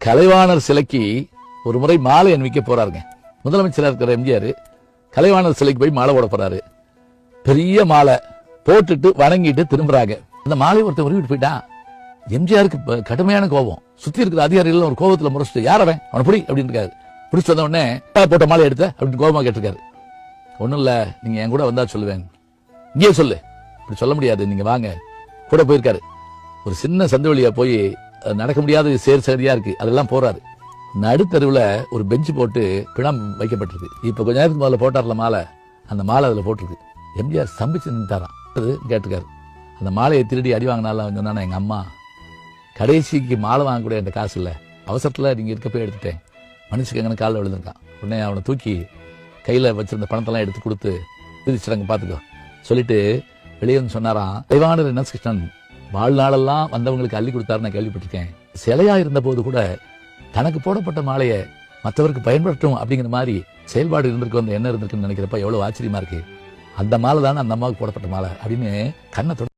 கலைவாணர் சிலைக்கு ஒரு முறை மாலை அணிவிக்க போறாருங்க. முதலமைச்சராக இருக்கிற எம்ஜிஆர் கலைவாணர் சிலைக்கு போய் மாலை போட போறாரு. பெரிய மாலை போட்டுட்டு வணங்கிட்டு திரும்புறாங்க. அந்த மாலை ஒருத்தர் உருவிட்டு போயிட்டான். எம்ஜிஆருக்கு கடுமையான கோபம். சுத்தி இருக்கிற அதிகாரிகள் ஒரு கோபத்துல முறைச்சிட்டு யாரவன் அவனை புடி அப்படின்னு இருக்காரு. பிடிச்சு வந்த உடனே போட்ட மாலை எடுத்த அப்படின்னு கோபமா கேட்டிருக்காரு. ஒன்னும் இல்ல, நீங்க என் கூட வந்தா சொல்லுவேன், இங்கே சொல்லு, இப்படி சொல்ல முடியாது, நீங்க வாங்க கூட போயிருக்காரு. ஒரு சின்ன சந்து வழியா போய் நடக்க முடியாத சேர் சரியா இருக்கு, அதெல்லாம் போறாரு. நடுத்தருவுல ஒரு பெஞ்சு போட்டு பிணம் வைக்கப்பட்டிருக்கு. இப்ப கொஞ்ச நேரத்துக்கு முதல்ல போட்டார்ல மாலை, அந்த மாலை அதுல போட்டிருக்கு. எம்ஜிஆர் ஸ்தம்பிச்சு நின்றாராம். கேட்டுக்காரு. அந்த மாலையை திருடி அடி வாங்கினாலும் சொன்னா, எங்க அம்மா கடைசிக்கு மாலை வாங்கக்கூடிய என்ற காசு இல்ல, அவசரத்துல நீங்க இருக்க போய் எடுத்துட்டேன், மனுஷங்கன்னு காலில் விழுந்திருக்கான். உடனே அவனை தூக்கி கையில வச்சிருந்த பணத்தெல்லாம் எடுத்து கொடுத்து பிரிச்சுட்டாங்க, பாத்துக்கோ சொல்லிட்டு வெளியே வந்து சொன்னாராம். தெய்வானர் என்.எஸ். கிருஷ்ணன் வாழ்நாளெல்லாம் வந்தவங்களுக்கு அள்ளி கொடுத்தாரு, நான் கேள்விப்பட்டிருக்கேன். சிலையா இருந்த போது கூட தனக்கு போடப்பட்ட மாலையை மற்றவருக்கு பயன்படுத்தும் அப்படிங்கிற மாதிரி செயல்பாடு இருந்திருக்கு, அந்த எண்ணம் இருந்திருக்குன்னு நினைக்கிறப்ப எவ்வளவு ஆச்சரியமா இருக்கு. அந்த மாலை தானே அந்த அம்மாவுக்கு போடப்பட்ட மாலை அப்படின்னு கண்ணை